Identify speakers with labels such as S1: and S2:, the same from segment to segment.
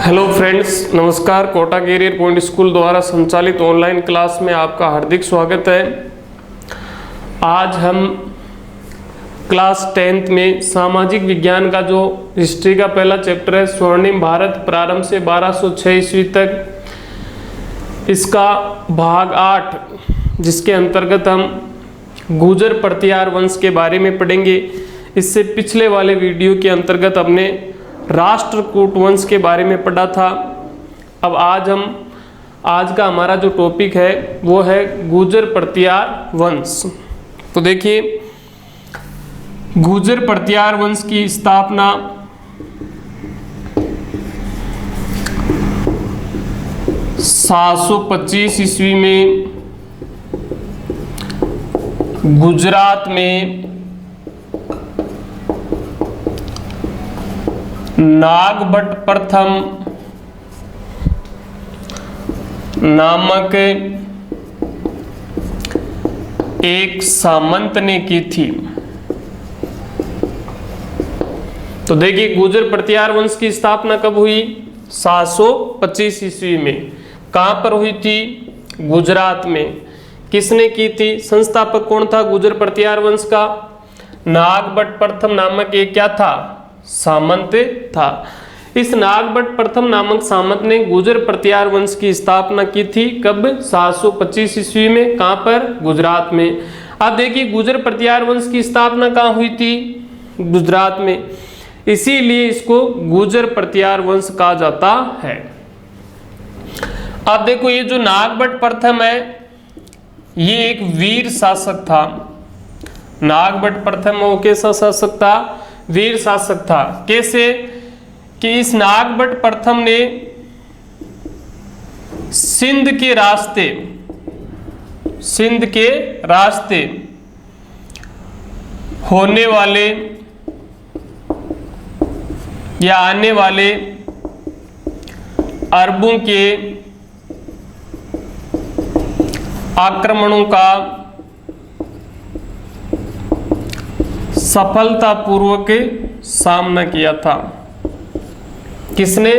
S1: Hello friends, नमस्कार। Kota career point school द्वारा संचालित ऑनलाइन क्लास में आपका हार्दिक स्वागत है। आज हम क्लास 10th में सामाजिक विज्ञान का जो हिस्ट्री का पहला चैप्टर है स्वर्णिम भारत प्रारंभ से 1206 ईस्वी तक, इसका भाग 8 जिसके अंतर्गत हम गुर्जर प्रतिहार वंश के बारे में पढ़ेंगे। इससे पिछले वाले वीडियो के अंतर्गत हमने राष्ट्रकूट वंश के बारे में पढ़ा था। अब आज का हमारा जो टॉपिक है वो है गुर्जर प्रतिहार वंश। तो देखिए, गुर्जर प्रतिहार वंश की स्थापना (725 ईस्वी में गुजरात में नागभट्ट प्रथम नामक एक सामंत ने की थी। तो देखिए, गुर्जर प्रतिहार वंश की स्थापना कब हुई? 725 ईस्वी में। कहां पर हुई थी? गुजरात में। किसने की थी? संस्थापक कौन था गुर्जर प्रतिहार वंश का? नागभट्ट प्रथम नामक एक क्या था? सामंत था। इस नागभट्ट प्रथम नामक सामंत ने गुर्जर प्रतिहार वंश की स्थापना की थी। कब? 725 ईस्वी में। कहां पर? गुजरात में। अब देखिए, गुर्जर प्रतिहार वंश की स्थापना कहां हुई थी? गुजरात में। इसीलिए इसको गुर्जर प्रतिहार वंश कहा जाता है। अब देखो, ये जो नागभट्ट प्रथम है ये एक वीर शासक था। नागभट्ट प्रथम वो कैसा शासक था? वीर शासक था। कैसे कि इस नागभट्ट प्रथम ने सिंध के रास्ते होने वाले या आने वाले अरबों के आक्रमणों का सफलतापूर्वक सामना किया था। किसने?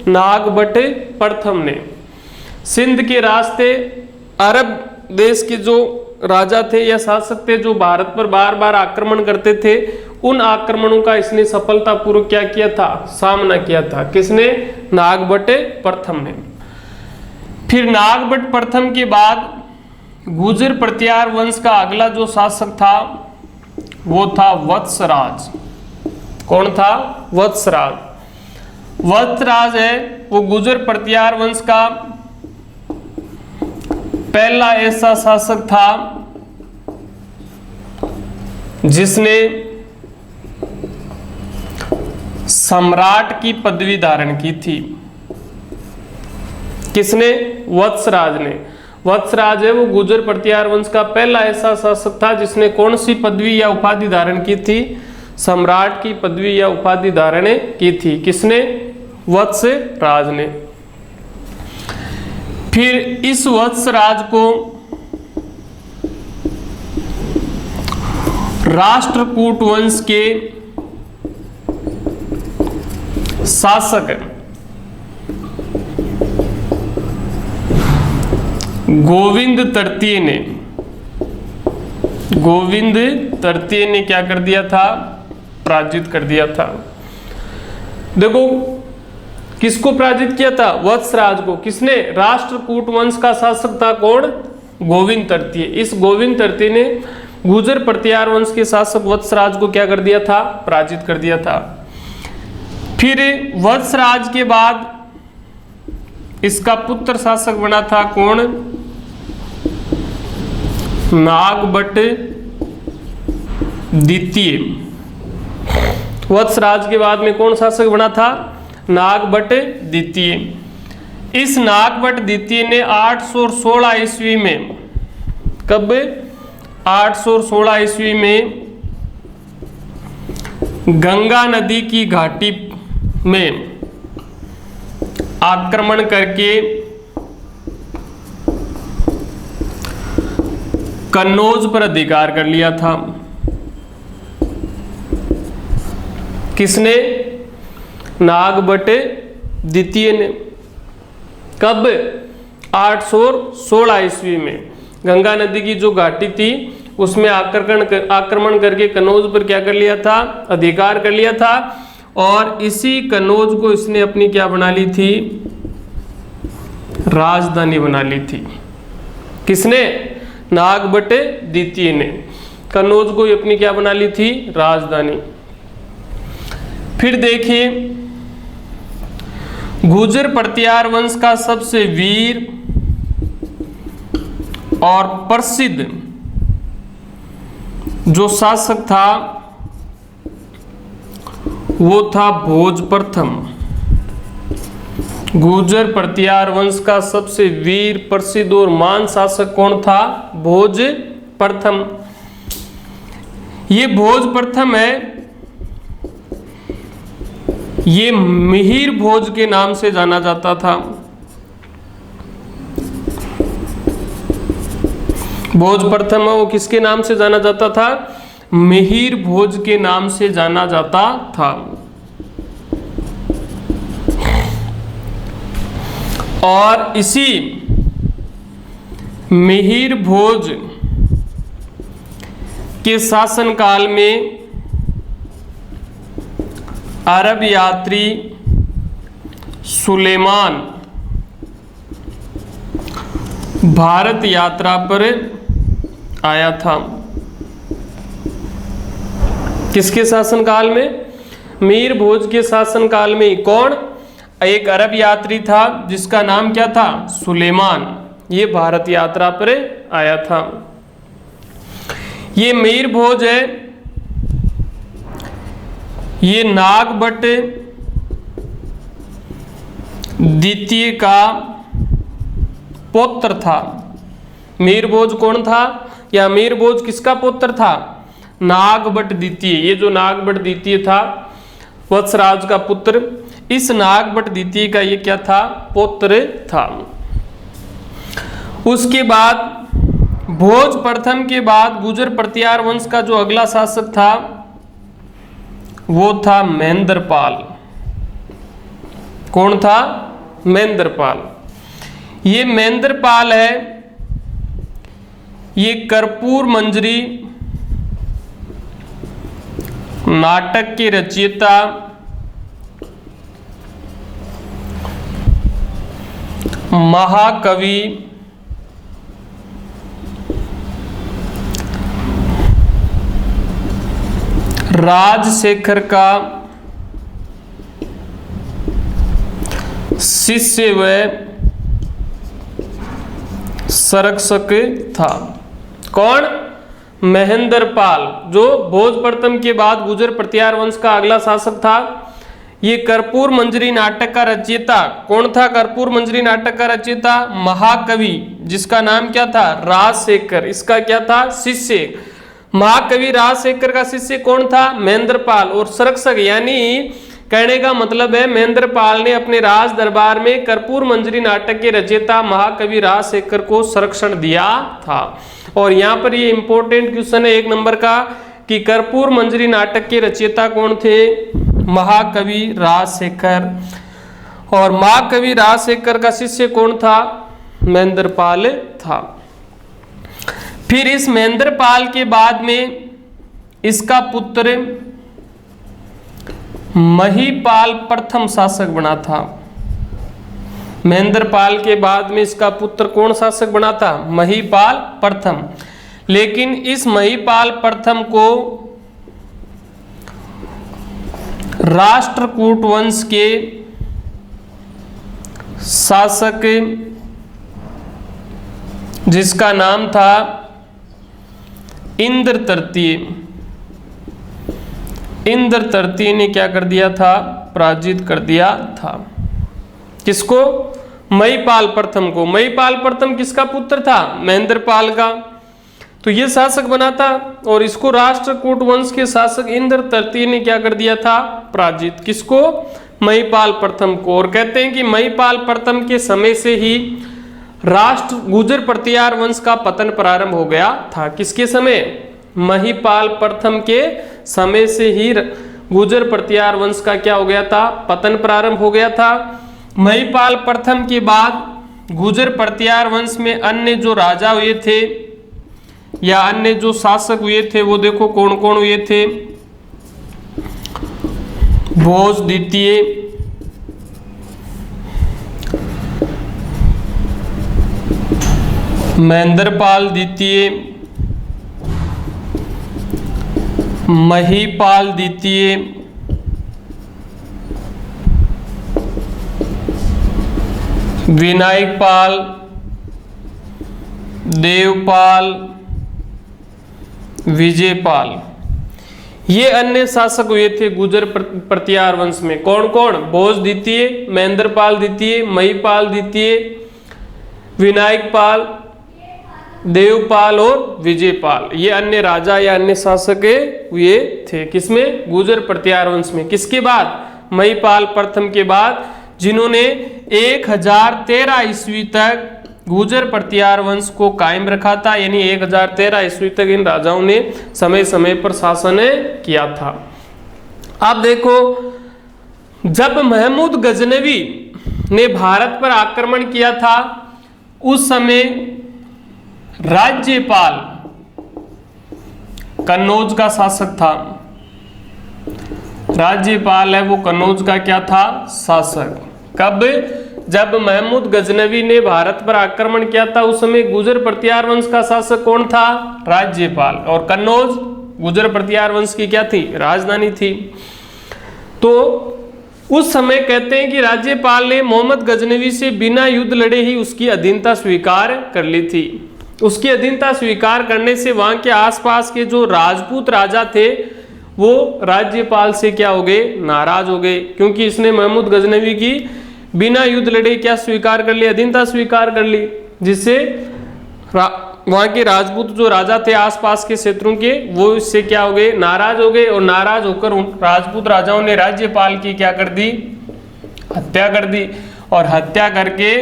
S1: नागभट्ट प्रथम ने। सिंध के रास्ते अरब देश के जो राजा थे या शासक थे जो भारत पर बार बार आक्रमण करते थे, उन आक्रमणों का इसने सफलतापूर्वक क्या किया था? सामना किया था। किसने? नागभट्ट प्रथम ने। फिर नागभट्ट प्रथम के बाद गुर्जर प्रतिहार वंश का अगला जो शासक था वो था वत्सराज। कौन था? वत्सराज। वत्सराज है वो गुर्जर प्रतिहार वंश का पहला ऐसा शासक था जिसने सम्राट की पदवी धारण की थी। किसने? वत्सराज ने। वत्सराज है वो गुर्जर प्रतिहार वंश का पहला ऐसा शासक था जिसने कौन सी पदवी या उपाधि धारण की थी? सम्राट की पदवी या उपाधि धारण की थी। किसने? वत्सराज ने। फिर इस वत्सराज को राष्ट्रकूट वंश के शासक गोविंद तृतीय ने क्या कर दिया था? पराजित कर दिया था। देखो, किसको पराजित किया था? वत्सराज को। किसने? राष्ट्रकूट वंश का शासक था कौन? गोविंद तृतीय। इस गोविंद तृतीय ने गुर्जर प्रतिहार वंश के शासक वत्सराज को क्या कर दिया था? पराजित कर दिया था। फिर वत्सराज के बाद इसका पुत्र शासक बना था कौन? नागभट्ट द्वितीय। वत्सराज के बाद में कौन शासक बना था? नागभट्ट द्वितीय। इस नागभट्ट द्वितीय ने 816 ईस्वी में, कब? 816 ईस्वी में गंगा नदी की घाटी में आक्रमण करके कन्नौज पर अधिकार कर लिया था। किसने? नागभट्ट द्वितीय ने। कब? 816 ईस्वी में गंगा नदी की जो घाटी थी उसमें आक्रमण करके कनौज पर क्या कर लिया था? अधिकार कर लिया था। और इसी कनौज को इसने अपनी क्या बना ली थी? राजधानी बना ली थी। किसने? नागभट्ट द्वितीय ने कनौज को अपनी क्या बना ली थी? राजधानी। फिर देखिए, गुर्जर प्रतिहार वंश का सबसे वीर और प्रसिद्ध जो शासक था वो था भोज प्रथम। गुर्जर प्रतिहार वंश का सबसे वीर, प्रसिद्ध और महान शासक कौन था? भोज प्रथम। ये भोज प्रथम है, ये मिहिर भोज के नाम से जाना जाता था। भोज प्रथम वो किसके नाम से जाना जाता था? मिहिर भोज के नाम से जाना जाता था। और इसी मिहिर भोज के शासनकाल में अरब यात्री सुलेमान भारत यात्रा पर आया था। किसके शासनकाल में? मिहिर भोज के शासनकाल में। कौन? एक अरब यात्री था जिसका नाम क्या था? सुलेमान। ये भारत यात्रा पर आया था। ये मिहिर भोज है, ये नागभट्ट द्वितीय का पुत्र था। मिहिर भोज कौन था? या मिहिर भोज किसका पुत्र था? नागभट्ट द्वितीय। ये जो नागभट्ट द्वितीय था वत्सराज का पुत्र, इस नागभट्ट द्वितीय का ये क्या था? पुत्र था। उसके बाद भोज प्रथम के बाद गुर्जर प्रतिहार वंश का जो अगला शासक था वो था महेंद्रपाल। कौन था? महेंद्रपाल। ये महेंद्रपाल है, ये कर्पूर मंजरी नाटक के रचयिता, महाकवि, राजशेखर का शिष्य व संरक्षक था। कौन? महेंद्रपाल, जो भोज प्रथम के बाद गुर्जर प्रतिहार वंश का अगला शासक था। ये कर्पूर मंजरी नाटक का रचयिता। कौन था कर्पूर मंजरी नाटक का रचयिता? महाकवि, जिसका नाम क्या था? राजशेखर। इसका क्या था? शिष्य। महाकवि राजशेखर का शिष्य कौन था? महेंद्रपाल। और संरक्षक, यानी कहने का मतलब है महेंद्रपाल ने अपने राज दरबार में कर्पूर मंजरी नाटक के रचयिता महाकवि राजशेखर को संरक्षण दिया था। और यहाँ पर ये इंपॉर्टेंट क्वेश्चन है 1 नंबर का कि कर्पूर मंजरी नाटक के रचयिता कौन थे? महाकवि राजशेखर। और महाकवि राजशेखर का शिष्य कौन था? महेंद्रपाल था। फिर इस महेंद्रपाल के बाद में इसका पुत्र महीपाल प्रथम शासक बना था। महेंद्रपाल के बाद में इसका पुत्र कौन शासक बना था? महीपाल प्रथम। लेकिन इस महीपाल प्रथम को राष्ट्रकूट वंश के शासक जिसका नाम था इंद्र तृतीय, इंद्र तृतीय ने क्या कर दिया था? पराजित कर दिया था। किसको? महीपाल प्रथम को। महीपाल प्रथम किसका पुत्र था? महेंद्रपाल का। तो ये शासक बना था और इसको राष्ट्रकूट वंश के शासक इंद्र तृतीय ने क्या कर दिया था? पराजित। किसको? महीपाल प्रथम को। और कहते हैं कि महीपाल प्रथम के समय से ही गुर्जर प्रतिहार वंश का पतन प्रारंभ हो गया था। किसके समय? महीपाल प्रथम के समय से ही गुर्जर प्रतिहार वंश का क्या हो गया था? पतन प्रारंभ हो गया था। महिपाल प्रथम के बाद गुर्जर प्रतिहार वंश में अन्य जो राजा हुए थे या अन्य जो शासक हुए थे वो देखो कौन कौन हुए थे। भोज द्वितीय, महेंद्रपाल द्वितीय, महिपाल द्वितीय, विनायकपाल, देवपाल, विजयपाल, ये अन्य शासक हुए थे गुर्जर प्रतिहार वंश में। कौन कौन? भोज द्वितीय, महेंद्रपाल द्वितीय, महिपाल द्वितीय, विनायकपाल, देवपाल और विजयपाल, ये अन्य राजा या अन्य शासक हुए थे। किसमें? गुर्जर प्रतिहार वंश में। किसके बाद? महिपाल प्रथम के बाद, जिन्होंने 1013 ईस्वी तक गुर्जर प्रतिहार वंश को कायम रखा था। यानी 1013 ईस्वी तक इन राजाओं ने समय समय पर शासन किया था। अब देखो, जब महमूद गजनवी ने भारत पर आक्रमण किया था उस समय राज्यपाल कन्नौज का शासक था। राज्यपाल है वो कन्नौज का क्या था? शासक। कब? जब महमूद गजनवी ने भारत पर आक्रमण किया था उस समय गुर्जर प्रतिहार वंश का शासक कौन था? राज्यपाल। और कन्नौज गुर्जर प्रतिहार वंश की क्या थी? राजधानी थी। तो उस समय कहते हैं कि राज्यपाल ने मोहम्मद गजनवी से बिना युद्ध लड़े ही उसकी अधीनता स्वीकार कर ली थी। उसकी अधीनता स्वीकार करने से वहां के आसपास के जो राजपूत राजा थे वो राज्यपाल से क्या हो गए? नाराज हो गए, क्योंकि इसने महमूद गजनवी की बिना युद्ध लड़े क्या स्वीकार कर ली? अधीनता स्वीकार कर ली, जिससे वहां के राजपूत जो राजा थे आसपास के क्षेत्रों के, वो इससे क्या हो गए? नाराज हो गए। और नाराज होकर उन राजपूत राजाओं ने राज्यपाल की क्या कर दी? हत्या कर दी। और हत्या करके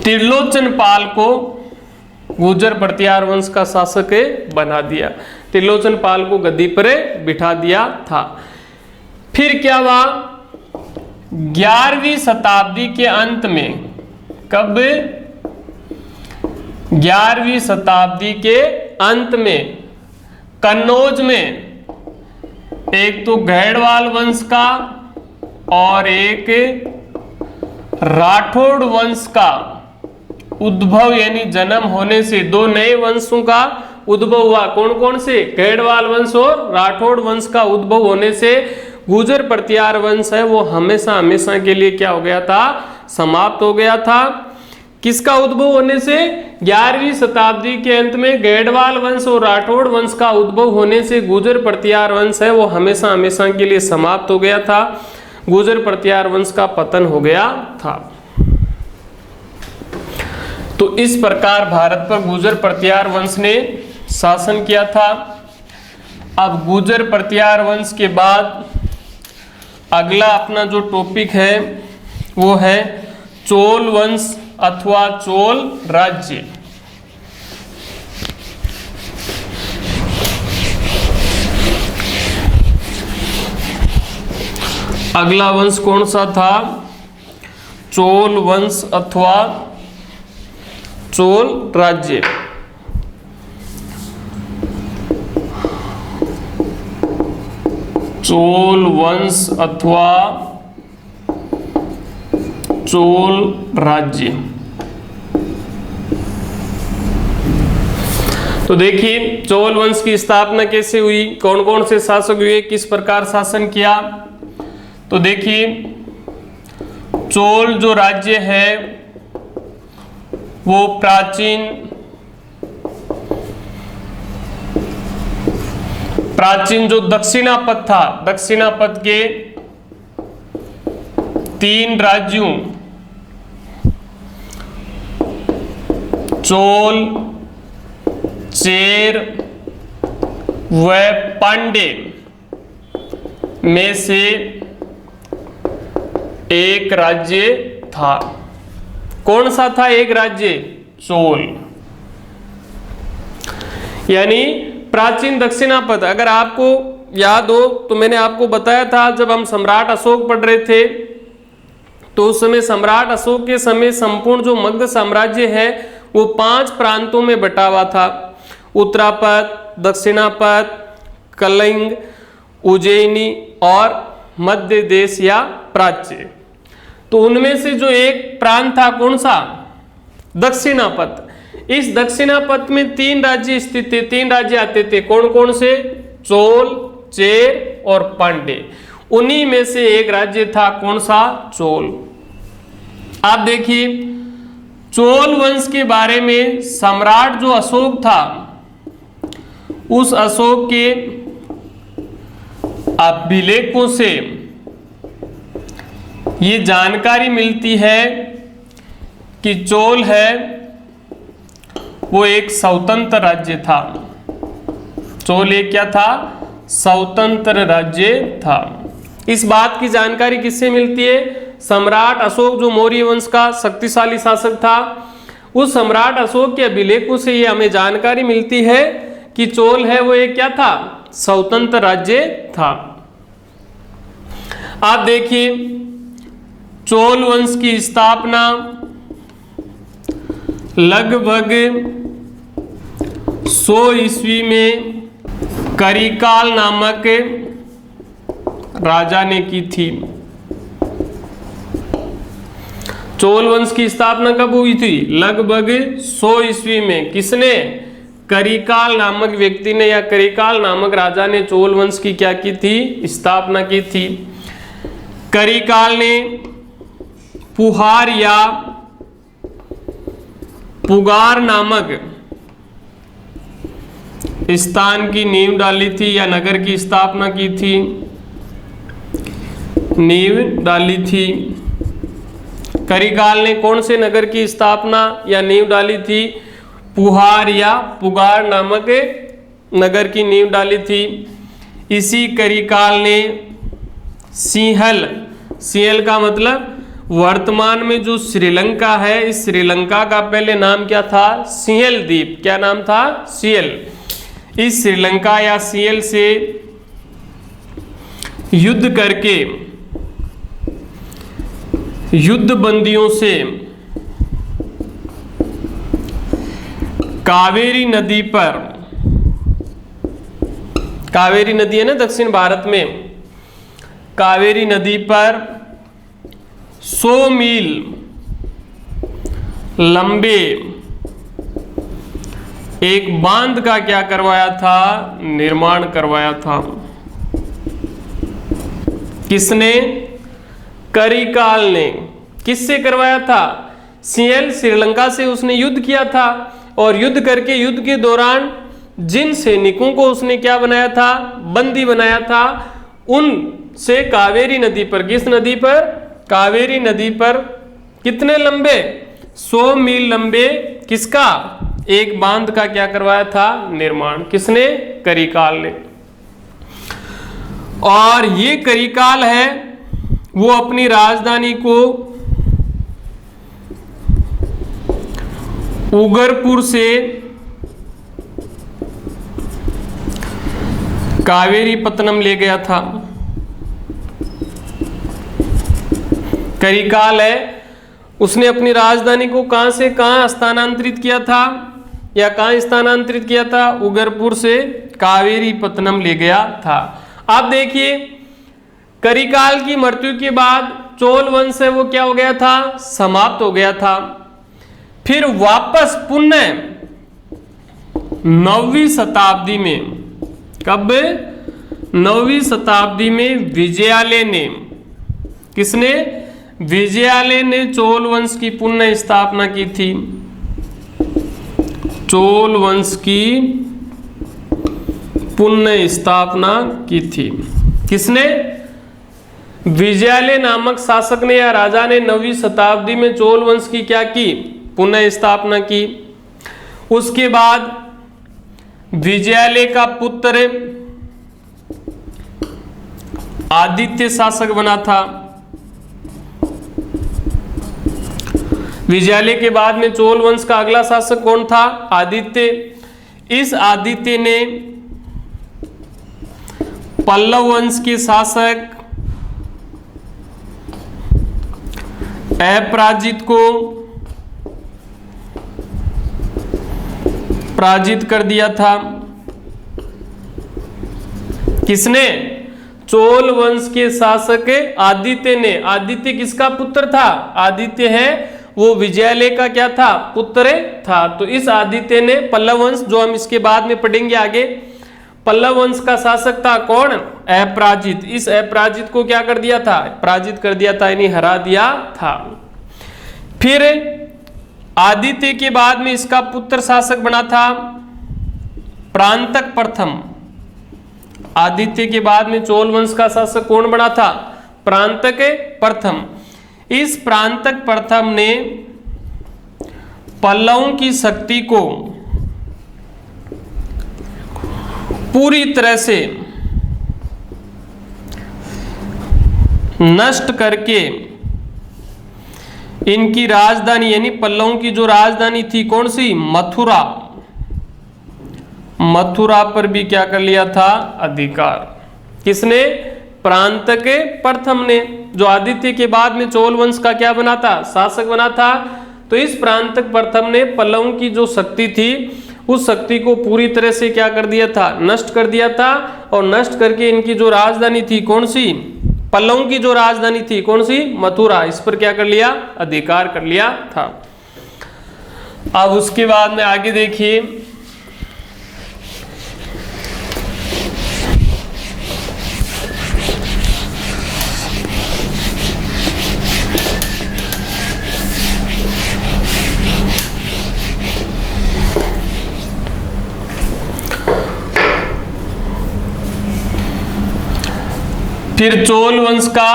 S1: त्रिलोचन पाल को गुर्जर प्रतिहार वंश का शासक बना दिया। त्रिलोचन पाल को गद्दी पर बिठा दिया था। फिर क्या हुआ? 11वीं शताब्दी के अंत में, कब? 11वीं शताब्दी के अंत में कन्नौज में एक तो गैड़वाल वंश का और एक राठौड़ वंश का उद्भव यानी जन्म होने से दो नए वंशों का उद्भव हुआ। कौन कौन से? गैड़वाल वंश और राठौड़ वंश का उद्भव होने से गुर्जर प्रतिहार वंश है वो हमेशा हमेशा के लिए क्या हो गया था? समाप्त हो गया था। किसका उद्भव होने से? 11वीं शताब्दी के अंत में गैड़वाल वंश और राठौड़ वंश का उद्भव होने से गुर्जर प्रतिहार वंश है वो हमेशा हमेशा के लिए समाप्त हो गया था। गुर्जर प्रतिहार वंश का पतन हो गया था। तो इस प्रकार भारत पर गुर्जर प्रतिहार वंश ने शासन किया था। अब गुर्जर प्रतिहार वंश के बाद अगला अपना जो टॉपिक है वो है चोल वंश अथवा चोल राज्य। अगला वंश कौन सा था? चोल वंश अथवा चोल राज्य। चोल वंश अथवा चोल राज्य। तो देखिए चोल वंश की स्थापना कैसे हुई, कौन कौन से शासक हुए, किस प्रकार शासन किया। तो देखिए चोल जो राज्य है वो प्राचीन जो दक्षिणापथ था, दक्षिणापथ के 3 राज्यों चोल, चेर व पांड्य में से एक राज्य था। कौन सा था एक राज्य? चोल। यानी प्राचीन दक्षिणापथ, अगर आपको याद हो तो मैंने आपको बताया था, जब हम सम्राट अशोक पढ़ रहे थे तो उस समय सम्राट अशोक के समय संपूर्ण जो मगध साम्राज्य है वो 5 प्रांतों में बटा हुआ था। उत्तरापथ, दक्षिणापथ, कलिंग, उज्जैनी और मध्य देश या प्राच्य। तो उनमें से जो एक प्रांत था कौन सा? दक्षिणापथ। इस दक्षिणापथ में 3 राज्य स्थित थे, 3 राज्य आते थे। कौन कौन से? चोल, चेर और पांड्य। उन्हीं में से एक राज्य था कौन सा? चोल। आप देखिए चोल वंश के बारे में सम्राट जो अशोक था उस अशोक के अभिलेखों से ये जानकारी मिलती है कि चोल है वो एक स्वतंत्र राज्य था। चोल एक क्या था? स्वतंत्र राज्य था। इस बात की जानकारी किससे मिलती है? सम्राट अशोक जो मौर्य वंश का शक्तिशाली शासक था, उस सम्राट अशोक के अभिलेखों से ये हमें जानकारी मिलती है कि चोल है वो एक क्या था? स्वतंत्र राज्य था। आप देखिए चोल वंश की स्थापना लगभग 100 ईस्वी में करिकाल नामक राजा ने की थी। चोल वंश की स्थापना कब हुई थी? लगभग 100 ईस्वी में। किसने? करिकाल नामक व्यक्ति ने या करिकाल नामक राजा ने चोल वंश की क्या की थी? स्थापना की थी। करिकाल ने पुहार या पुगार नामक स्थान की नींव डाली थी या नगर की स्थापना की थी, नींव डाली थी। करिकाल ने कौन से नगर की स्थापना या नींव डाली थी? पुहार या पुगार नामक नगर की नींव डाली थी। इसी करिकाल ने सिंहल, सिंहल का मतलब वर्तमान में जो श्रीलंका है, इस श्रीलंका का पहले नाम क्या था? सिंहल द्वीप। क्या नाम था? सिंहल। इस श्रीलंका या सिंहल से युद्ध करके युद्ध बंदियों से कावेरी नदी पर, कावेरी नदी है ना दक्षिण भारत में, कावेरी नदी पर 100 मील लंबे एक बांध का क्या करवाया था? निर्माण करवाया था। किसने? करिकाल ने। किससे करवाया था? सिंहल, श्रीलंका से उसने युद्ध किया था और युद्ध करके युद्ध के दौरान जिन सैनिकों को उसने क्या बनाया था? बंदी बनाया था। उनसे कावेरी नदी पर, किस नदी पर? कावेरी नदी पर कितने लंबे? 100 मील लंबे किसका? एक बांध का क्या करवाया था? निर्माण। किसने? करिकाल ने। और ये करिकाल है वो अपनी राजधानी को उगरपुर से कावेरी पत्तनम ले गया था। करिकाल है उसने अपनी राजधानी को कहां से कहां स्थानांतरित किया था या कहां स्थानांतरित किया था? उगरपुर से कावेरी पत्तनम ले गया था। आप देखिए करिकाल की मृत्यु के बाद चोल वंश है वो क्या हो गया था? समाप्त हो गया था। फिर वापस पुनः 9वीं शताब्दी में, कब? 9वीं शताब्दी में विजयालय ने, किसने? विजयालय ने चोल वंश की पुनः स्थापना की थी। चोल वंश की पुनः स्थापना की थी। किसने? विजयालय नामक शासक ने या राजा ने 9वीं शताब्दी में चोल वंश की क्या की? पुनः स्थापना की। उसके बाद विजयालय का पुत्र आदित्य शासक बना था। विजयालय के बाद में चोल वंश का अगला शासक कौन था? आदित्य। इस आदित्य ने पल्लव वंश के शासक अपराजित को पराजित कर दिया था। किसने? चोल वंश के शासक आदित्य ने। आदित्य किसका पुत्र था? आदित्य है वो विजयालय का क्या था? पुत्र था। तो इस आदित्य ने पल्लव वंश, जो हम इसके बाद में पढ़ेंगे आगे, पल्लव वंश का शासक था कौन? अपराजित। इस अपराजित को क्या कर दिया था? पराजित कर दिया था, यानी हरा दिया था। फिर आदित्य के बाद में इसका पुत्र शासक बना था प्रांतक प्रथम। आदित्य के बाद में चोल वंश का शासक कौन बना था? प्रांतक प्रथम। इस प्रांतक प्रथम ने पल्लवों की शक्ति को पूरी तरह से नष्ट करके इनकी राजधानी, यानी पल्लवों की जो राजधानी थी कौन सी? मथुरा। मथुरा पर भी क्या कर लिया था? अधिकार। किसने? प्रांतक प्रथम ने, जो आदित्य के बाद में चोल वंश का क्या बना था? शासक बना था। तो इस प्रांतक प्रथम ने पल्लवों की जो शक्ति थी उस शक्ति को पूरी तरह से क्या कर दिया था? नष्ट कर दिया था। और नष्ट करके इनकी जो राजधानी थी कौन सी? पल्लवों की जो राजधानी थी कौन सी? मथुरा। इस पर क्या कर लिया? अधिकार कर लिया था। अब उसके बाद में आगे देखिए, फिर चोल वंश का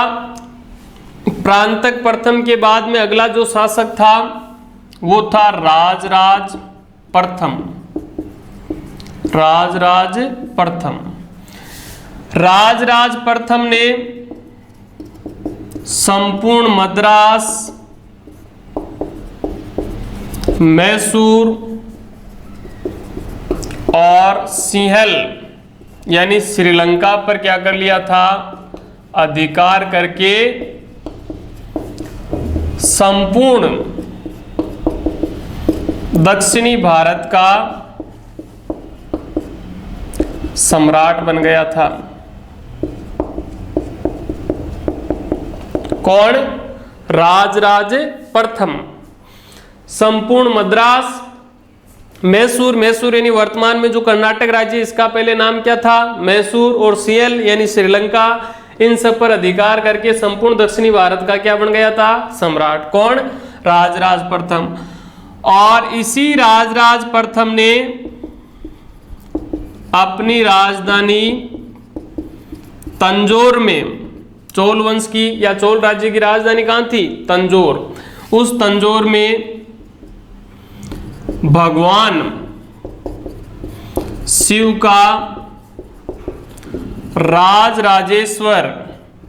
S1: प्रांतक प्रथम के बाद में अगला जो शासक था वो था राजराज प्रथम। राजराज प्रथम। राजराज प्रथम ने संपूर्ण मद्रास, मैसूर और सिंहल यानी श्रीलंका पर क्या कर लिया था? अधिकार करके संपूर्ण दक्षिणी भारत का सम्राट बन गया था। कौन? राजराज प्रथम। संपूर्ण मद्रास, मैसूर, मैसूर यानी वर्तमान में जो कर्नाटक राज्य, इसका पहले नाम क्या था? मैसूर, और सियल यानी श्रीलंका, इन सब पर अधिकार करके संपूर्ण दक्षिणी भारत का क्या बन गया था? सम्राट। कौन? राजराज प्रथम। और इसी राजराज प्रथम ने अपनी राजधानी तंजौर में, चोल वंश की या चोल राज्य की राजधानी कहां थी? तंजौर। उस तंजौर में भगवान शिव का राज राजेश्वर,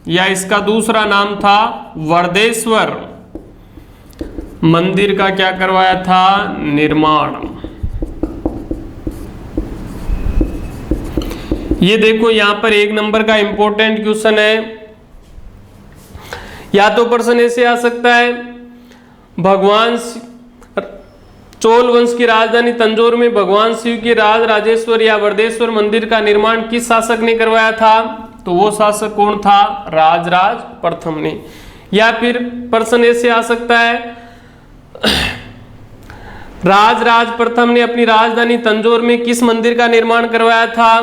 S1: या इसका दूसरा नाम था वरदेश्वर मंदिर का क्या करवाया था? निर्माण। ये देखो यहां पर 1 नंबर का इंपॉर्टेंट क्वेश्चन है। या तो प्रश्न ऐसे आ सकता है, भगवान चोल वंश की राजधानी तंजौर में भगवान शिव के राज राजेश्वर या वरदेश्वर मंदिर का निर्माण किस शासक ने करवाया था? तो वो शासक कौन था? राजराज प्रथम ने। या फिर प्रश्न ऐसे आ सकता है, राजराज प्रथम ने अपनी राजधानी तंजौर में किस मंदिर का निर्माण करवाया था?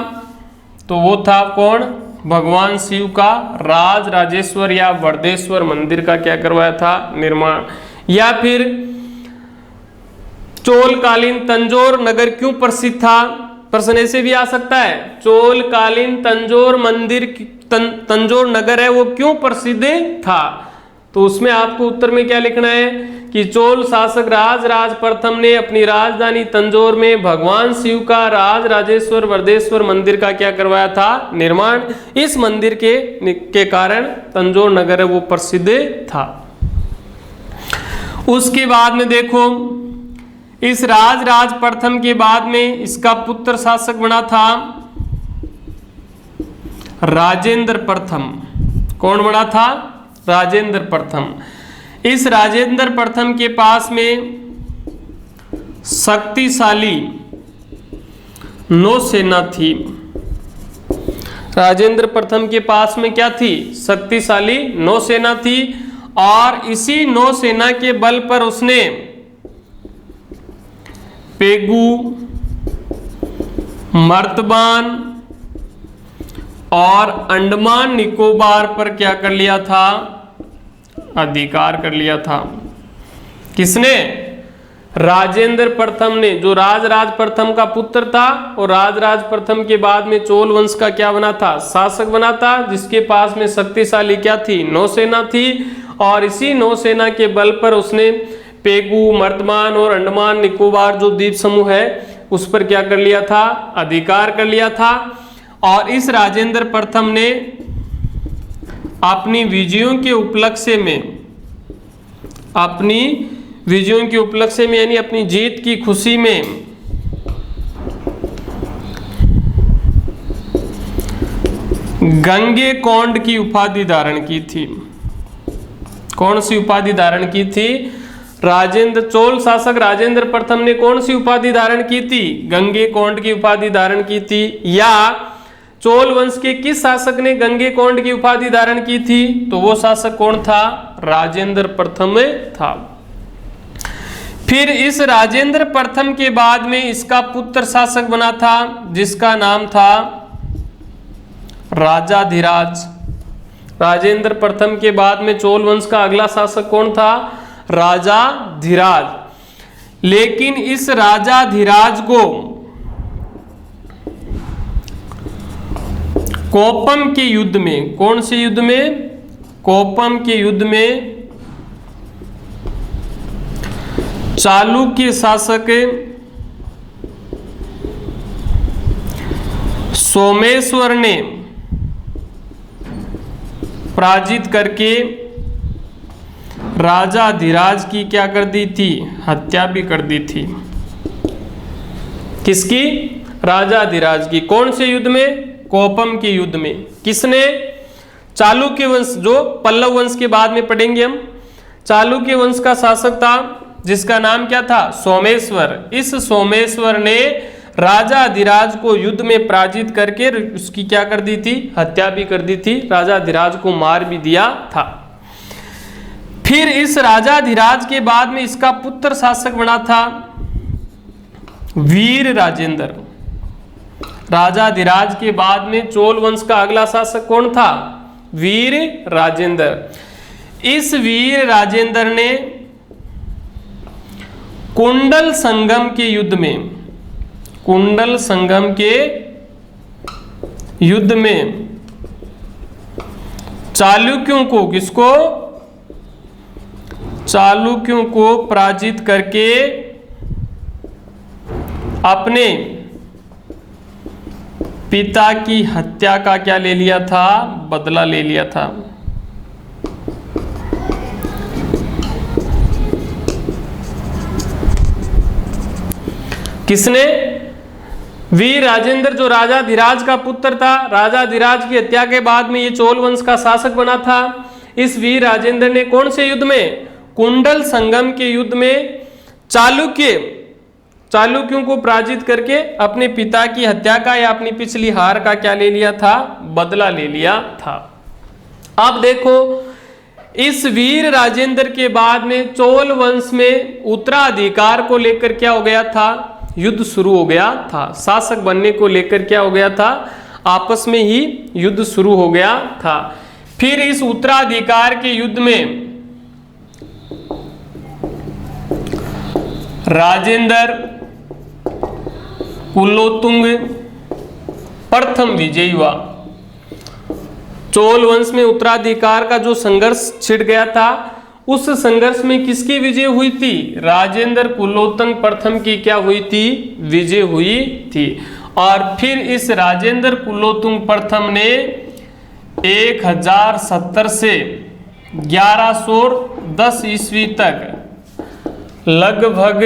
S1: तो वो था कौन? भगवान शिव का राज राजेश्वर या वरदेश्वर मंदिर का क्या करवाया था? निर्माण। या फिर चोलकालीन तंजौर नगर क्यों प्रसिद्ध था? प्रश्न ऐसे भी आ सकता है, चोलकालीन तंजौर मंदिर, तंजौर नगर है वो क्यों प्रसिद्ध था? तो उसमें आपको उत्तर में क्या लिखना है कि चोल शासक राजराज प्रथम ने अपनी राजधानी तंजौर में भगवान शिव का राज राजेश्वर वरदेश्वर मंदिर का क्या करवाया था? निर्माण। इस मंदिर के कारण तंजौर नगर है वो प्रसिद्ध था। उसके बाद में देखो, इस राजराज प्रथम के बाद में इसका पुत्र शासक बना था राजेंद्र प्रथम। कौन बना था? राजेंद्र प्रथम। इस राजेंद्र प्रथम के पास में शक्तिशाली नौसेना थी। राजेंद्र प्रथम के पास में क्या थी? शक्तिशाली नौसेना थी, और इसी नौसेना के बल पर उसने पेगु, मर्तबान और अंडमान निकोबार पर क्या कर लिया था? अधिकार कर लिया था। किसने? राजेंद्र प्रथम ने, जो राजराज प्रथम का पुत्र था, और राजराज प्रथम के बाद में चोल वंश का क्या बना था? शासक बना था, जिसके पास में शक्तिशाली क्या थी? नौसेना थी, और इसी नौसेना के बल पर उसने पेगु, मर्दमान और अंडमान निकोबार जो द्वीप समूह है उस पर क्या कर लिया था? अधिकार कर लिया था। और इस राजेंद्र प्रथम ने अपनी विजयों के उपलक्ष्य में, यानी अपनी जीत की खुशी में गंगेकोंड की उपाधि धारण की थी। कौन सी उपाधि धारण की थी? चोल शासक राजेंद्र प्रथम ने कौन सी उपाधि धारण की थी? गंगेकोंड की उपाधि धारण की थी। या चोल वंश के किस शासक ने गंगेकोंड की उपाधि धारण की थी? तो वो शासक कौन था? राजेंद्र प्रथम था। फिर इस राजेंद्र प्रथम के बाद में इसका पुत्र शासक बना था, जिसका नाम था राजाधिराज। राजेंद्र प्रथम के बाद में चोल वंश का अगला शासक कौन था? राजाधिराज। लेकिन इस राजाधिराज को कोपम के युद्ध में, कौन से युद्ध में? कोपम के युद्ध में चालुक्य शासक सोमेश्वर ने पराजित करके राजाधिराज की क्या कर दी थी? हत्या भी कर दी थी। किसकी? राजाधिराज की। कौन से युद्ध में? कोपम के युद्ध में। किसने? चालुक्य वंश, जो पल्लव वंश के बाद में पढ़ेंगे हम। चालुक्य वंश का शासक था, जिसका नाम क्या था? सोमेश्वर। इस सोमेश्वर ने राजाधिराज को युद्ध में पराजित करके उसकी क्या कर दी थी? हत्या भी कर दी थी। राजाधिराज को मार भी दिया था। फिर इस राजाधिराज के बाद में इसका पुत्र शासक बना था वीर राजेंद्र। राजाधिराज के बाद में चोल वंश का अगला शासक कौन था? वीर राजेंद्र। इस वीर राजेंद्र ने कुंडल संगम के युद्ध में चालुक्यों को पराजित करके अपने पिता की हत्या का क्या ले लिया था? बदला ले लिया था। किसने? वीर राजेंद्र, जो राजाधिराज का पुत्र था। राजाधिराज की हत्या के बाद में ये चोल वंश का शासक बना था। इस वीर राजेंद्र ने कौन से युद्ध में? कुंडल संगम के युद्ध में चालुक्यों को पराजित करके अपने पिता की हत्या का या अपनी पिछली हार का क्या ले लिया था? बदला ले लिया था। अब देखो, इस वीर राजेंद्र के बाद में चोल वंश में उत्तराधिकार को लेकर क्या हो गया था? युद्ध शुरू हो गया था। शासक बनने को लेकर क्या हो गया था? आपस में ही युद्ध शुरू हो गया था। फिर इस उत्तराधिकार के युद्ध में राजेंद्र कुलोत्तुंग प्रथम विजयी हुआ। चोल वंश में उत्तराधिकार का जो संघर्ष छिड़ गया था, उस संघर्ष में किसकी विजय हुई थी? राजेंद्र कुलोत्तुंग प्रथम की क्या हुई थी? विजय हुई थी। और फिर इस राजेंद्र कुलोत्तुंग प्रथम ने 1070 से 1110 ईस्वी तक लगभग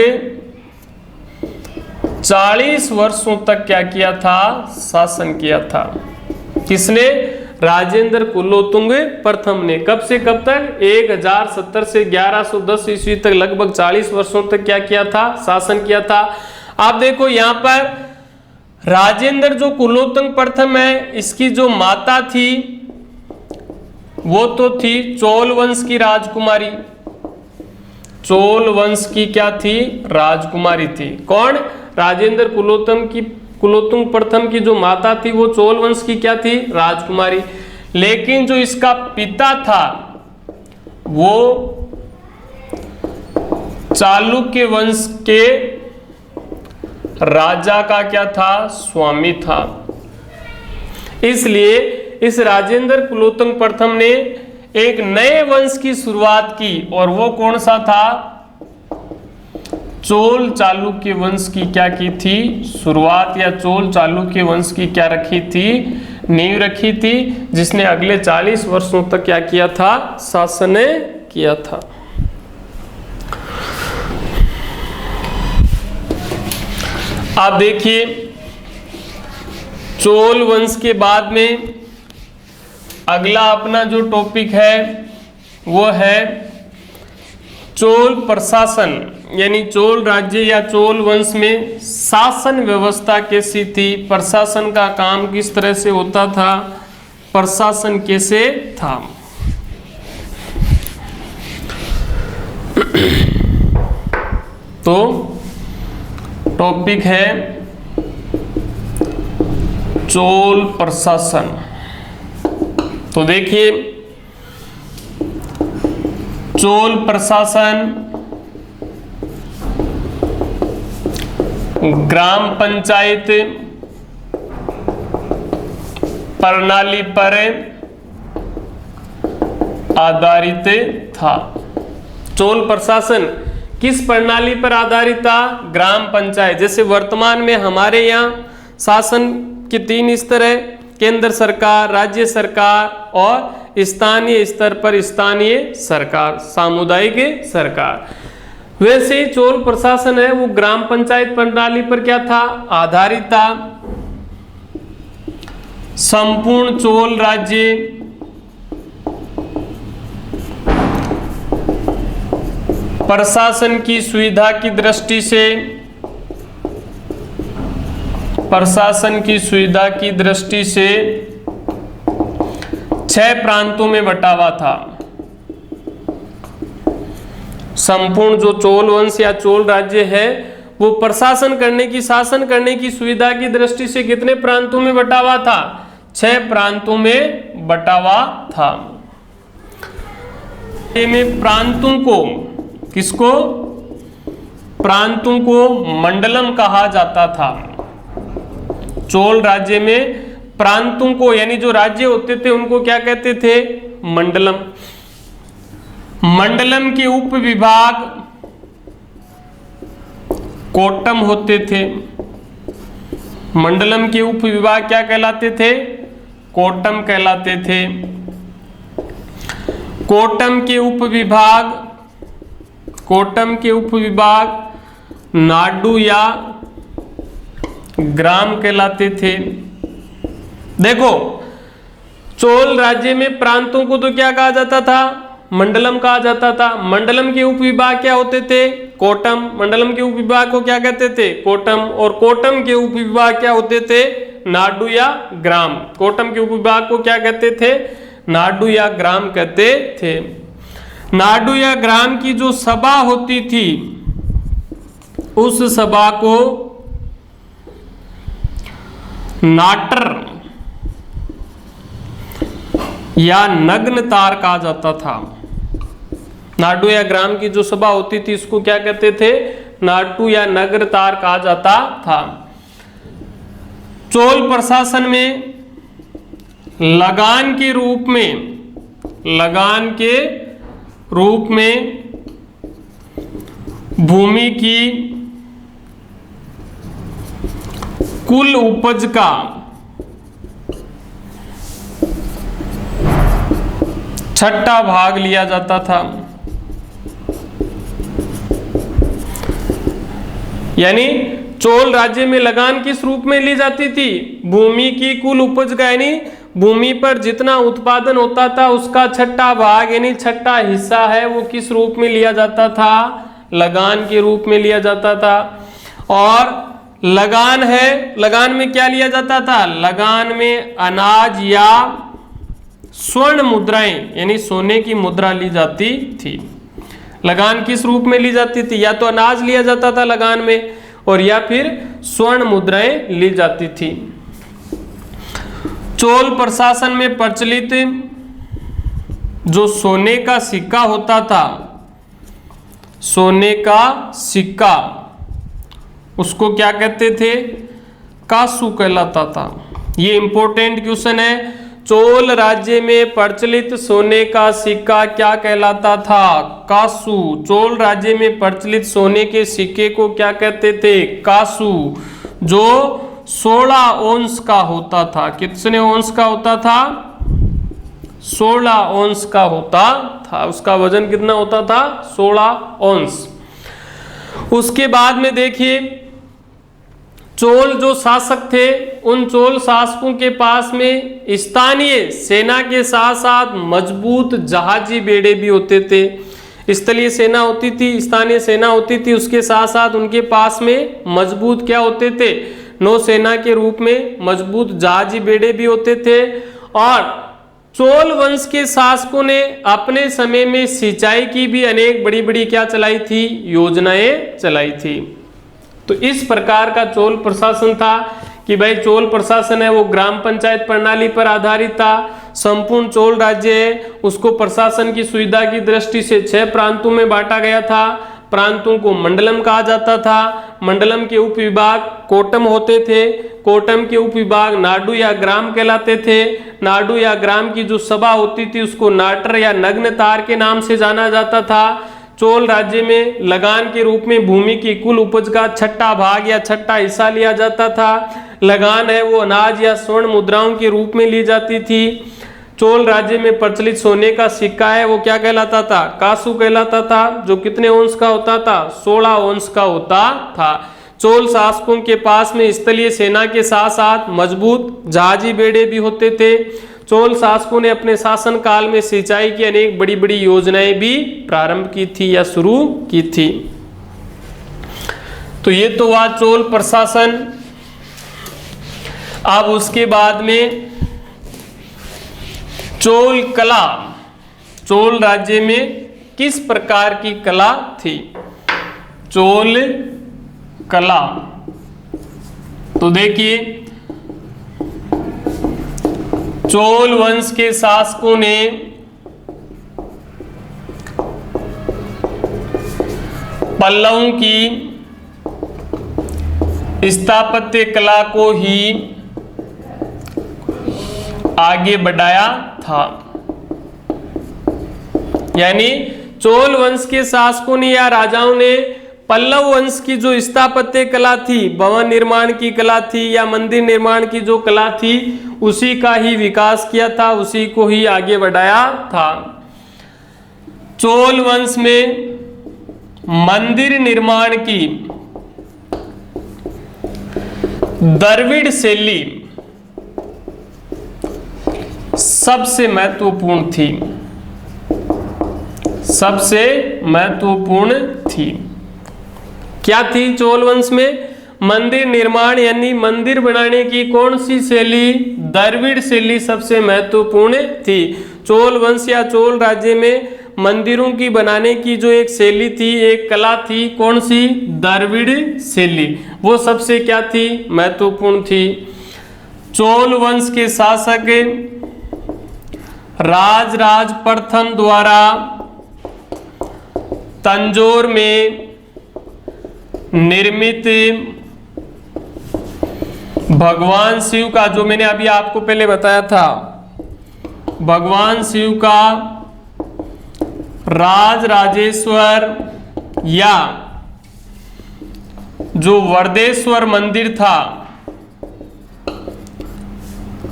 S1: 40 वर्षों तक क्या किया था? शासन किया था। किसने? राजेंद्र कुलोत्तुंग प्रथम ने। कब से कब तक? 1070 से 1110 ईस्वी तक, लगभग 40 वर्षों तक क्या किया था? शासन किया था। आप देखो यहाँ पर राजेंद्र जो कुलोत्तुंग प्रथम है, इसकी जो माता थी वो तो थी चोल वंश की राजकुमारी। चोल वंश की क्या थी? राजकुमारी थी। कौन? राजेंद्र कुलोत्तुंग प्रथम की जो माता थी वो चोल वंश की क्या थी? राजकुमारी। लेकिन जो इसका पिता था वो चालुक्य वंश के राजा का क्या था? स्वामी था। इसलिए इस राजेंद्र कुलोत्तुंग प्रथम ने एक नए वंश की शुरुआत की, और वो कौन सा था? चोल चालुक्य वंश की क्या की थी? शुरुआत, या चोल चालुक्य वंश की क्या रखी थी? नींव रखी थी, जिसने अगले 40 वर्षों तक क्या किया था? शासन किया था। आप देखिए चोल वंश के बाद में अगला अपना जो टॉपिक है वो है चोल प्रशासन, यानी चोल राज्य या चोल वंश में शासन व्यवस्था कैसी थी, प्रशासन का काम किस तरह से होता था, प्रशासन कैसे था। तो टॉपिक है चोल प्रशासन। तो देखिए चोल प्रशासन ग्राम पंचायत प्रणाली पर आधारित था। चोल प्रशासन किस प्रणाली पर आधारित था? ग्राम पंचायत। जैसे वर्तमान में हमारे यहाँ शासन के 3 स्तर है, केंद्र सरकार, राज्य सरकार और स्थानीय स्तर पर स्थानीय सरकार, सामुदायिक सरकार। वैसे ही चोल प्रशासन है वो ग्राम पंचायत प्रणाली पर क्या था? आधारित था। संपूर्ण चोल राज्य प्रशासन की सुविधा की दृष्टि से 6 प्रांतों में बटा हुआ था। संपूर्ण जो चोल वंश या चोल राज्य है वो प्रशासन करने की, शासन करने की सुविधा की दृष्टि से कितने प्रांतों में बटा हुआ था? 6 प्रांतों में बटा हुआ था। में प्रांतों को, किसको? प्रांतों को मंडलम कहा जाता था। चोल राज्य में प्रांतों को, यानी जो राज्य होते थे उनको क्या कहते थे? मंडलम। मंडलम के उप विभाग कोट्टम होते थे। मंडलम के उप विभाग क्या कहलाते थे? कोट्टम कहलाते थे। कोट्टम के उप विभाग नाडु या ग्राम कहलाते थे। देखो चोल राज्य में प्रांतों को तो क्या कहा जाता था? मंडलम कहा जाता था। मंडलम के उप विभाग क्या होते थे? कोट्टम। मंडलम के उप विभाग को क्या कहते थे? कोट्टम। और कोट्टम के उप विभाग क्या होते थे? नाडु या ग्राम। कोट्टम के उप विभाग को क्या कहते थे? नाडु या ग्राम कहते थे। नाडु या ग्राम की जो सभा होती थी उस सभा को नाटर या नग्न तार कहा जाता था। नाडु या ग्राम की जो सभा होती थी इसको क्या कहते थे? नाटू या नग्न तार कहा जाता था। चोल प्रशासन में लगान के रूप में भूमि की कुल उपज का 1/6 भाग लिया जाता था। यानी चोल राज्य में लगान किस रूप में ली जाती थी? भूमि की कुल उपज का, यानी भूमि पर जितना उत्पादन होता था उसका छठा भाग यानी छठा हिस्सा है वो किस रूप में लिया जाता था, लगान के रूप में लिया जाता था। और लगान है, लगान में क्या लिया जाता था, लगान में अनाज या स्वर्ण मुद्राएं यानी सोने की मुद्रा ली जाती थी। लगान किस रूप में ली जाती थी, या तो अनाज लिया जाता था लगान में और या फिर स्वर्ण मुद्राएं ली जाती थी। चोल प्रशासन में प्रचलित जो सोने का सिक्का होता था, सोने का सिक्का, उसको क्या कहते थे, कासू कहलाता था। ये इंपॉर्टेंट क्वेश्चन है। चोल राज्य में प्रचलित सोने का सिक्का क्या कहलाता था, कासू। चोल राज्य में प्रचलित सोने के सिक्के को क्या कहते थे, कासू, जो 16 औंस का होता था। कितने औंस का होता था, 16 औंस का होता था। उसका वजन कितना होता था, 16 औंस। उसके बाद में देखिए, चोल जो शासक थे उन चोल शासकों के पास में स्थानीय सेना के साथ साथ मजबूत जहाजी बेड़े भी होते थे। स्थलीय सेना होती थी, स्थानीय सेना होती थी, उसके साथ साथ उनके पास में मजबूत क्या होते थे, नौसेना के रूप में मजबूत जहाजी बेड़े भी होते थे। और चोल वंश के शासकों ने अपने समय में सिंचाई की भी अनेक बड़ी बड़ी क्या चलाई थी, योजनाएं चलाई थी। तो इस प्रकार का चोल प्रशासन था कि भाई चोल प्रशासन है वो ग्राम पंचायत प्रणाली पर आधारित था। संपूर्ण चोल राज्य है उसको प्रशासन की सुविधा की दृष्टि से 6 प्रांतों में बांटा गया था। प्रांतों को मंडलम कहा जाता था। मंडलम के उप विभाग कोटम होते थे। कोटम के उप विभाग नाडु या ग्राम कहलाते थे। नाडु या ग्राम की जो सभा होती थी उसको नाटर या नग्न तार के नाम से जाना जाता था। चोल राज्य में लगान के रूप में भूमि की कुल उपज का छठा भाग या छठा हिस्सा लिया जाता था। लगान है वो अनाज या स्वर्ण मुद्राओं के रूप में ली जाती थी। चोल राज्य में प्रचलित सोने का सिक्का है वो क्या कहलाता था, कासू कहलाता था, जो कितने औंस का होता था, 16 औंस का होता था। चोल शासकों के पास में स्थलीय सेना के साथ साथ मजबूत जहाजी बेड़े भी होते थे। चोल शासकों ने अपने शासन काल में सिंचाई की अनेक बड़ी बड़ी योजनाएं भी प्रारंभ की थी या शुरू की थी। तो ये तो हुआ चोल प्रशासन। अब उसके बाद में चोल कला। चोल राज्य में किस प्रकार की कला थी, चोल कला। तो देखिए, चोल वंश के शासकों ने पल्लवों की स्थापत्य कला को ही आगे बढ़ाया था। यानी चोल वंश के शासकों ने या राजाओं ने पल्लव वंश की जो स्थापत्य कला थी, भवन निर्माण की कला थी या मंदिर निर्माण की जो कला थी, उसी का ही विकास किया था, उसी को ही आगे बढ़ाया था। चोल वंश में मंदिर निर्माण की द्रविड़ शैली सबसे महत्वपूर्ण थी, सबसे महत्वपूर्ण थी। क्या थी चोल वंश में, मंदिर निर्माण यानी मंदिर बनाने की कौन सी शैली, द्रविड़ शैली सबसे महत्वपूर्ण थी। चोल वंश या चोल राज्य में मंदिरों की बनाने की जो एक शैली थी, एक कला थी, कौन सी, द्रविड़ शैली, वो सबसे क्या थी, महत्वपूर्ण थी। चोल वंश के शासक राजराज प्रथम द्वारा तंजौर में निर्मित भगवान शिव का, जो मैंने अभी आपको पहले बताया था, भगवान शिव का राजराजेश्वर या जो वरदेश्वर मंदिर था,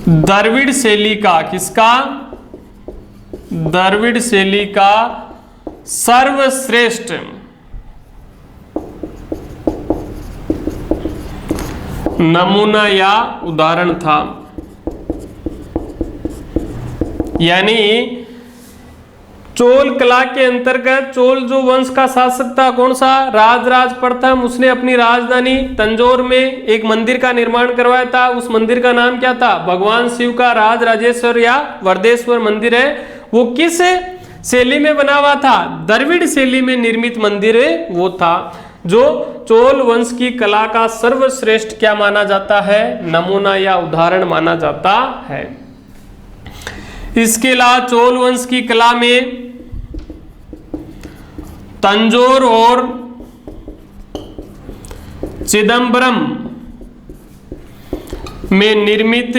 S1: द्रविड़ शैली का, किसका, द्रविड़ शैली का सर्वश्रेष्ठ नमूना या उदाहरण था। यानी चोल कला के अंतर्गत चोल जो वंश का शासक था कौन सा, राजराज प्रथम, उसने अपनी राजधानी तंजौर में एक मंदिर का निर्माण करवाया था। उस मंदिर का नाम क्या था, भगवान शिव का राज राजेश्वर या वरदेश्वर मंदिर है। वो किस शैली में बना हुआ था, द्रविड़ शैली में निर्मित मंदिर वो था, जो चोल वंश की कला का सर्वश्रेष्ठ क्या माना जाता है, नमूना या उदाहरण माना जाता है। इसके अलावा चोल वंश की कला में तंजौर और चिदम्बरम में निर्मित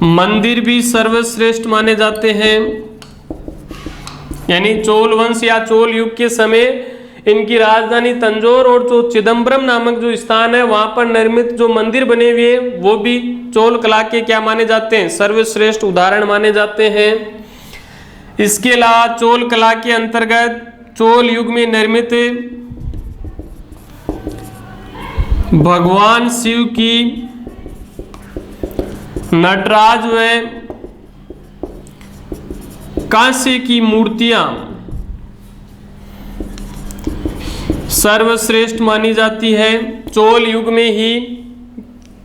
S1: मंदिर भी सर्वश्रेष्ठ माने जाते हैं। यानी चोल वंश या चोल युग के समय इनकी राजधानी तंजौर और जो चिदम्बरम नामक जो स्थान है वहां पर निर्मित जो मंदिर बने हुए वो भी चोल कला के क्या माने जाते हैं, सर्वश्रेष्ठ उदाहरण माने जाते हैं। इसके अलावा चोल कला के अंतर्गत चोल युग में निर्मित भगवान शिव की नटराज व कांस्य की मूर्तियां सर्वश्रेष्ठ मानी जाती है। चोल युग में ही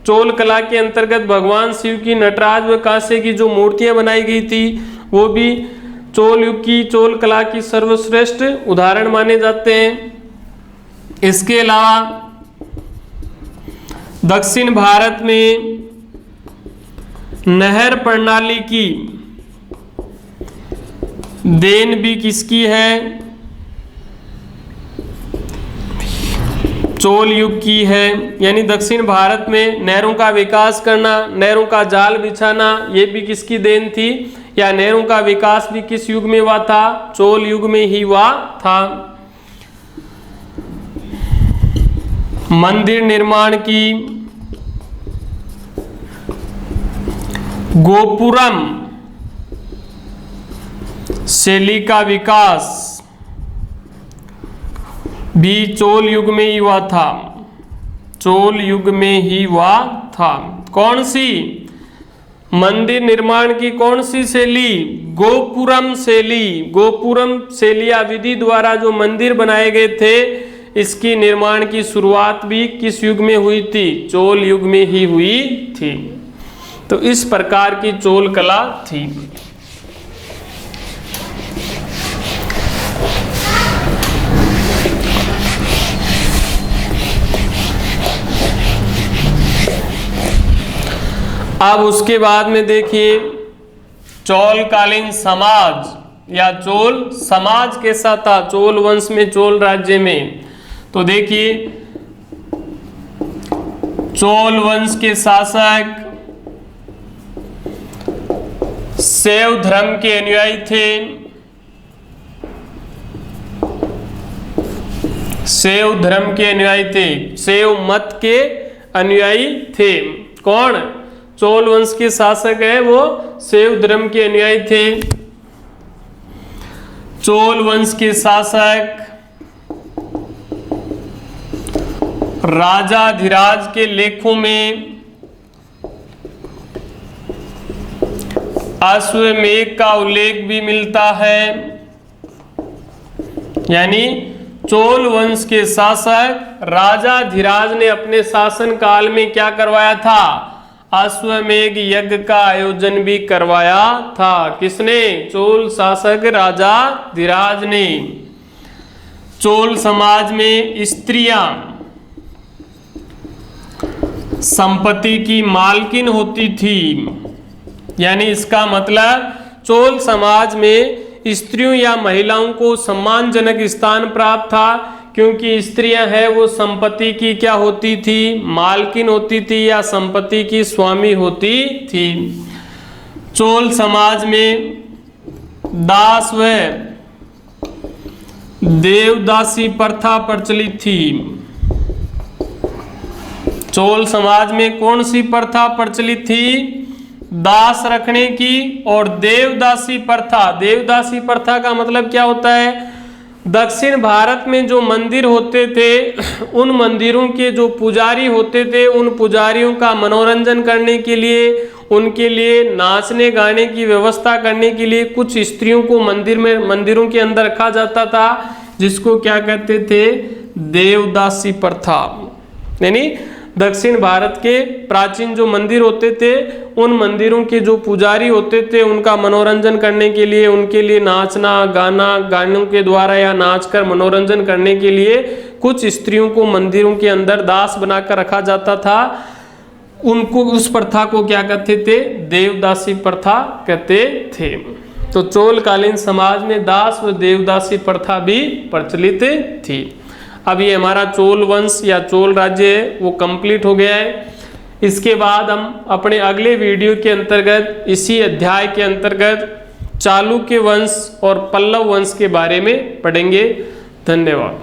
S1: चोल कला के अंतर्गत भगवान शिव की नटराज व कांस्य की जो मूर्तियां बनाई गई थी वो भी चोल युग की चोल कला की सर्वश्रेष्ठ उदाहरण माने जाते हैं। इसके अलावा दक्षिण भारत में नहर प्रणाली की देन भी किसकी है, चोल युग की है। यानी दक्षिण भारत में नहरों का विकास करना, नहरों का जाल बिछाना, ये भी किसकी देन थी, या नहरों का विकास भी किस युग में हुआ था, चोल युग में ही हुआ था। मंदिर निर्माण की गोपुरम शैली का विकास भी चोल युग में ही हुआ था, चोल युग में ही हुआ था। कौन सी मंदिर निर्माण की कौन सी शैली, गोपुरम शैली। गोपुरम शैली या विधि द्वारा जो मंदिर बनाए गए थे इसकी निर्माण की शुरुआत भी किस युग में हुई थी, चोल युग में ही हुई थी। तो इस प्रकार की चोल कला थी। अब उसके बाद में देखिए चोलकालीन समाज या चोल समाज कैसा था चोल वंश में, चोल राज्य में। तो देखिए चोल वंश के शासक शैव धर्म के अनुयायी थे, शैव धर्म के अनुयायी थे, शैव मत के अनुयायी थे। कौन, चोल वंश के शासक है वो शैव धर्म के अनुयायी थे। चोल वंश के शासक राजाधिराज के लेखों में अश्वमेध का उल्लेख भी मिलता है। यानी चोल वंश के शासक राजाधिराज ने अपने शासन काल में क्या करवाया था, अश्वमेध यज्ञ का आयोजन भी करवाया था। किसने, चोल शासक राजाधिराज ने। चोल समाज में स्त्रियां संपत्ति की मालकिन होती थी। यानी इसका मतलब चोल समाज में स्त्रियों या महिलाओं को सम्मानजनक स्थान प्राप्त था, क्योंकि स्त्रियां हैं वो संपत्ति की क्या होती थी, मालकिन होती थी या संपत्ति की स्वामी होती थी। चोल समाज में दास व देवदासी प्रथा प्रचलित थी। चोल समाज में कौन सी प्रथा प्रचलित थी, दास रखने की और देवदासी प्रथा। देवदासी प्रथा का मतलब क्या होता है, दक्षिण भारत में जो मंदिर होते थे उन मंदिरों के जो पुजारी होते थे उन पुजारियों का मनोरंजन करने के लिए उनके लिए नाचने गाने की व्यवस्था करने के लिए कुछ स्त्रियों को मंदिरों के अंदर रखा जाता था, जिसको क्या कहते थे, देवदासी प्रथा। यानी दक्षिण भारत के प्राचीन जो मंदिर होते थे, उन मंदिरों के जो पुजारी होते थे, उनका मनोरंजन करने के लिए, उनके लिए नाचना गाना, गानों के द्वारा या नाचकर मनोरंजन करने के लिए कुछ स्त्रियों को मंदिरों के अंदर दास बनाकर रखा जाता था। उनको, उस प्रथा को क्या कहते थे, देवदासी प्रथा कहते थे। तो चोलकालीन समाज में दास व देवदासी प्रथा भी प्रचलित थी। अब ये हमारा चोल वंश या चोल राज्य है वो कंप्लीट हो गया है। इसके बाद हम अपने अगले वीडियो के अंतर्गत, इसी अध्याय के अंतर्गत चालुक्य वंश और पल्लव वंश के बारे में पढ़ेंगे। धन्यवाद।